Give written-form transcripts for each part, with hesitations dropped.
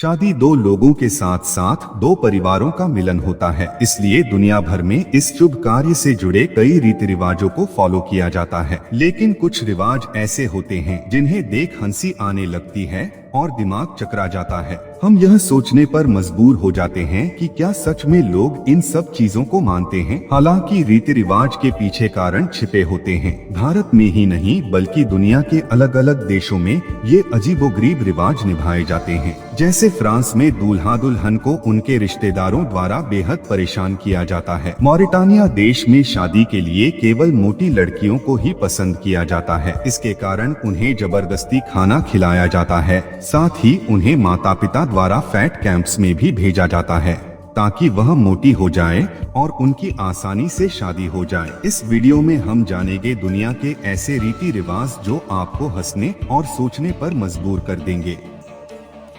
शादी दो लोगों के साथ साथ दो परिवारों का मिलन होता है, इसलिए दुनिया भर में इस शुभ कार्य से जुड़े कई रीति रिवाजों को फॉलो किया जाता है। लेकिन कुछ रिवाज ऐसे होते हैं जिन्हें देख हंसी आने लगती है और दिमाग चकरा जाता है। हम यह सोचने पर मजबूर हो जाते हैं कि क्या सच में लोग इन सब चीजों को मानते हैं। हालांकि रीति रिवाज के पीछे कारण छिपे होते हैं। भारत में ही नहीं बल्कि दुनिया के अलग अलग देशों में ये अजीबोगरीब रिवाज निभाए जाते हैं। जैसे फ्रांस में दूल्हा दुल्हन को उनके रिश्तेदारों द्वारा बेहद परेशान किया जाता है। मॉरिटानिया देश में शादी के लिए केवल मोटी लड़कियों को ही पसंद किया जाता है। इसके कारण उन्हें जबरदस्ती खाना खिलाया जाता है। साथ ही उन्हें माता पिता द्वारा फैट कैंप्स में भी भेजा जाता है ताकि वह मोटी हो जाए और उनकी आसानी से शादी हो जाए। इस वीडियो में हम जानेंगे दुनिया के ऐसे रीति रिवाज जो आपको हंसने और सोचने पर मजबूर कर देंगे।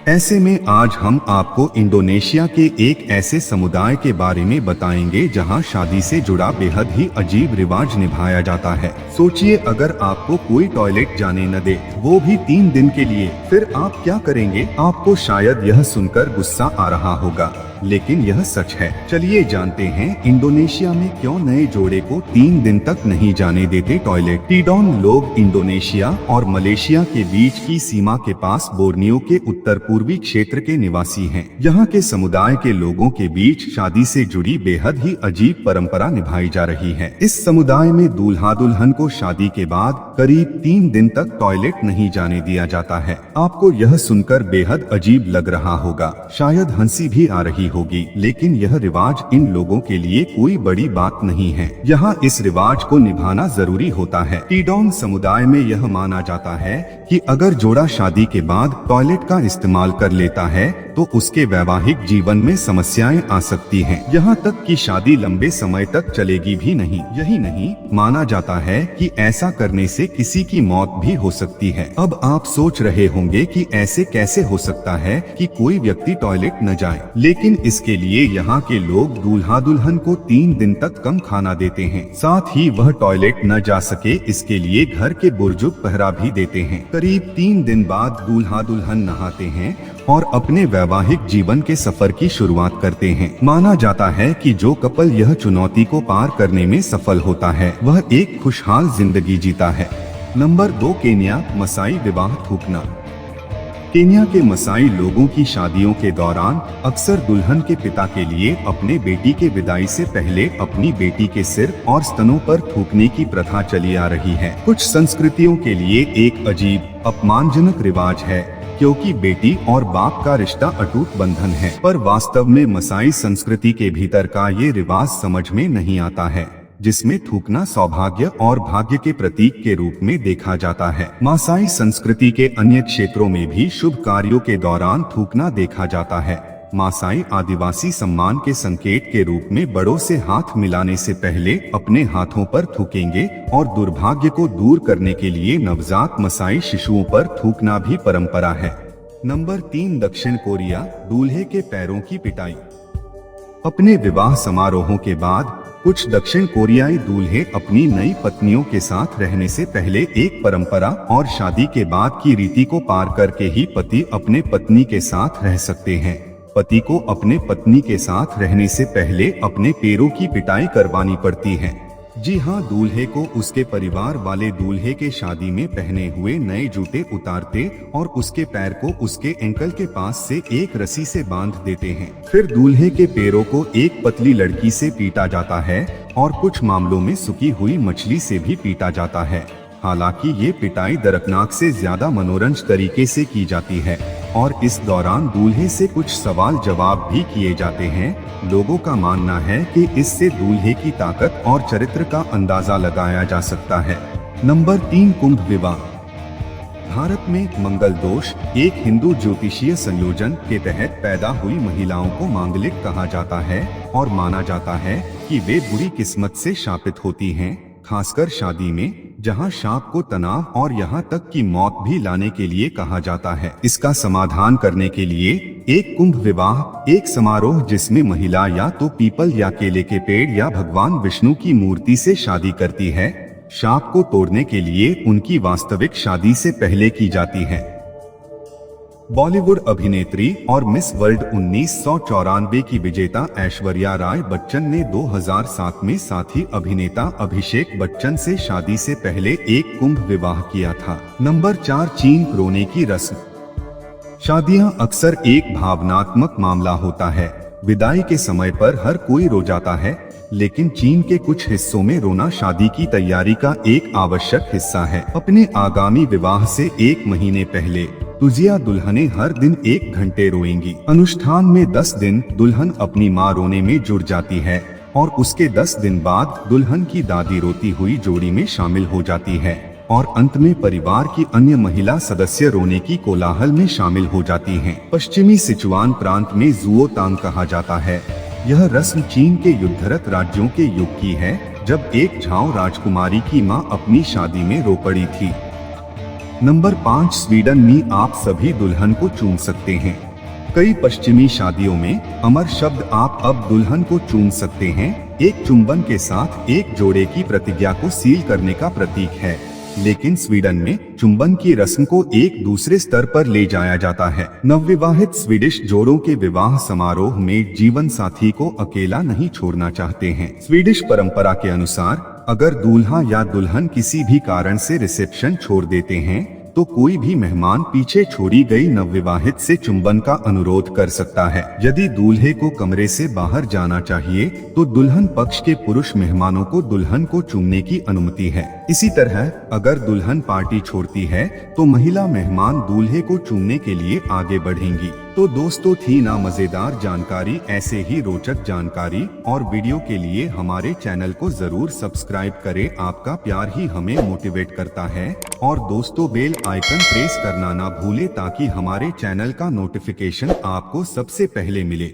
ऐसे में आज हम आपको इंडोनेशिया के एक ऐसे समुदाय के बारे में बताएंगे जहां शादी से जुड़ा बेहद ही अजीब रिवाज निभाया जाता है। सोचिए अगर आपको कोई टॉयलेट जाने न दे, वो भी 3 दिन के लिए, फिर आप क्या करेंगे? आपको शायद यह सुनकर गुस्सा आ रहा होगा, लेकिन यह सच है। चलिए जानते हैं इंडोनेशिया में क्यों नए जोड़े को 3 दिन तक नहीं जाने देते टॉयलेट। टीडॉन लोग इंडोनेशिया और मलेशिया के बीच की सीमा के पास बोर्नियो के उत्तर पूर्वी क्षेत्र के निवासी हैं। यहाँ के समुदाय के लोगों के बीच शादी से जुड़ी बेहद ही अजीब परंपरा निभाई जा रही है। इस समुदाय में दूल्हा दुल्हन को शादी के बाद करीब 3 दिन तक टॉयलेट नहीं जाने दिया जाता है। आपको यह सुनकर बेहद अजीब लग रहा होगा, शायद हंसी भी आ रही होगी, लेकिन यह रिवाज इन लोगों के लिए कोई बड़ी बात नहीं है। यहाँ इस रिवाज को निभाना जरूरी होता है। टीडॉन समुदाय में यह माना जाता है कि अगर जोड़ा शादी के बाद टॉयलेट का इस्तेमाल कर लेता है तो उसके वैवाहिक जीवन में समस्याएं आ सकती हैं। यहाँ तक कि शादी लंबे समय तक चलेगी भी नहीं। यही नहीं, माना जाता है कि ऐसा करने से किसी की मौत भी हो सकती है। अब आप सोच रहे होंगे कि ऐसे कैसे हो सकता है कि कोई व्यक्ति टॉयलेट न जाए, लेकिन इसके लिए यहाँ के लोग दूल्हा दुल्हन को 3 दिन तक कम खाना देते हैं। साथ ही वह टॉयलेट न जा सके इसके लिए घर के बुजुर्ग पहरा भी देते हैं। करीब 3 दिन बाद दूल्हा दुल्हन नहाते हैं और अपने वैवाहिक जीवन के सफर की शुरुआत करते हैं। माना जाता है कि जो कपल यह चुनौती को पार करने में सफल होता है वह एक खुशहाल जिंदगी जीता है। नंबर 2, केन्या मसाई विवाह थूकना। केन्या के मसाई लोगों की शादियों के दौरान अक्सर दुल्हन के पिता के लिए अपने बेटी के विदाई से पहले अपनी बेटी के सिर और स्तनों पर थूकने की प्रथा चली आ रही है। कुछ संस्कृतियों के लिए एक अजीब अपमानजनक रिवाज है क्योंकि बेटी और बाप का रिश्ता अटूट बंधन है, पर वास्तव में मसाई संस्कृति के भीतर का ये रिवाज समझ में नहीं आता है, जिसमें थूकना सौभाग्य और भाग्य के प्रतीक के रूप में देखा जाता है। मासाई संस्कृति के अन्य क्षेत्रों में भी शुभ कार्यों के दौरान थूकना देखा जाता है। मासाई आदिवासी सम्मान के संकेत के रूप में बड़ों से हाथ मिलाने से पहले अपने हाथों पर थूकेंगे और दुर्भाग्य को दूर करने के लिए नवजात मसाई शिशुओं पर थूकना भी परंपरा है। नंबर 3, दक्षिण कोरिया दूल्हे के पैरों की पिटाई। अपने विवाह समारोहों के बाद कुछ दक्षिण कोरियाई दूल्हे अपनी नई पत्नियों के साथ रहने से पहले एक परंपरा और शादी के बाद की रीति को पार करके ही पति अपने पत्नी के साथ रह सकते हैं। पति को अपने पत्नी के साथ रहने से पहले अपने पैरों की पिटाई करवानी पड़ती है। जी हाँ, दूल्हे को उसके परिवार वाले दूल्हे के शादी में पहने हुए नए जूते उतारते और उसके पैर को उसके एंकल के पास से एक रस्सी से बांध देते हैं। फिर दूल्हे के पैरों को एक पतली लड़की से पीटा जाता है और कुछ मामलों में सुखी हुई मछली से भी पीटा जाता है। हालांकि ये पिटाई दर्दनाक से ज्यादा मनोरंजक तरीके से की जाती है और इस दौरान दूल्हे से कुछ सवाल जवाब भी किए जाते हैं। लोगों का मानना है कि इससे दूल्हे की ताकत और चरित्र का अंदाजा लगाया जा सकता है। नंबर 3, कुंभ विवाह। भारत में मंगल दोष एक हिंदू ज्योतिषीय संयोजन के तहत पैदा हुई महिलाओं को मांगलिक कहा जाता है और माना जाता है कि वे बुरी किस्मत से शापित होती हैं, खासकर शादी में, जहां शाप को तनाव और यहां तक कि मौत भी लाने के लिए कहा जाता है। इसका समाधान करने के लिए एक कुंभ विवाह एक समारोह जिसमें महिला या तो पीपल या केले के पेड़ या भगवान विष्णु की मूर्ति से शादी करती है, शाप को तोड़ने के लिए उनकी वास्तविक शादी से पहले की जाती है। बॉलीवुड अभिनेत्री और मिस वर्ल्ड 1994 की विजेता ऐश्वर्या राय बच्चन ने 2007 में साथी अभिनेता अभिषेक बच्चन से शादी से पहले एक कुंभ विवाह किया था। नंबर 4, चीन रोने की रस्म। शादियां अक्सर एक भावनात्मक मामला होता है। विदाई के समय पर हर कोई रो जाता है, लेकिन चीन के कुछ हिस्सों में रोना शादी की तैयारी का एक आवश्यक हिस्सा है। अपने आगामी विवाह से 1 महीने पहले तुजिया दुल्हनें हर दिन 1 घंटे रोएंगी। अनुष्ठान में 10 दिन दुल्हन अपनी मां रोने में जुड़ जाती है और उसके 10 दिन बाद दुल्हन की दादी रोती हुई जोड़ी में शामिल हो जाती है और अंत में परिवार की अन्य महिला सदस्य रोने की कोलाहल में शामिल हो जाती हैं। पश्चिमी सिचुआन प्रांत में जुओ तांग कहा जाता है। यह रस्म चीन के युद्धरत राज्यों के युग की है, जब एक झाओ राजकुमारी की मां अपनी शादी में रो पड़ी थी। नंबर 5, स्वीडन में आप सभी दुल्हन को चूम सकते हैं। कई पश्चिमी शादियों में अमर शब्द आप अब दुल्हन को चूम सकते हैं एक चुंबन के साथ एक जोड़े की प्रतिज्ञा को सील करने का प्रतीक है, लेकिन स्वीडन में चुंबन की रस्म को एक दूसरे स्तर पर ले जाया जाता है। नवविवाहित स्वीडिश जोड़ों के विवाह समारोह में जीवन साथी को अकेला नहीं छोड़ना चाहते हैं। स्वीडिश परंपरा के अनुसार अगर दूल्हा या दुल्हन किसी भी कारण से रिसेप्शन छोड़ देते हैं तो कोई भी मेहमान पीछे छोड़ी गई नवविवाहित से चुंबन का अनुरोध कर सकता है। यदि दूल्हे को कमरे से बाहर जाना चाहिए तो दुल्हन पक्ष के पुरुष मेहमानों को दुल्हन को चूमने की अनुमति है। इसी तरह अगर दुल्हन पार्टी छोड़ती है तो महिला मेहमान दूल्हे को चूमने के लिए आगे बढ़ेंगी। तो दोस्तों, थी ना मजेदार जानकारी। ऐसे ही रोचक जानकारी और वीडियो के लिए हमारे चैनल को जरूर सब्सक्राइब करें। आपका प्यार ही हमें मोटिवेट करता है। और दोस्तों, बेल आइकन प्रेस करना ना भूले ताकि हमारे चैनल का नोटिफिकेशन आपको सबसे पहले मिले।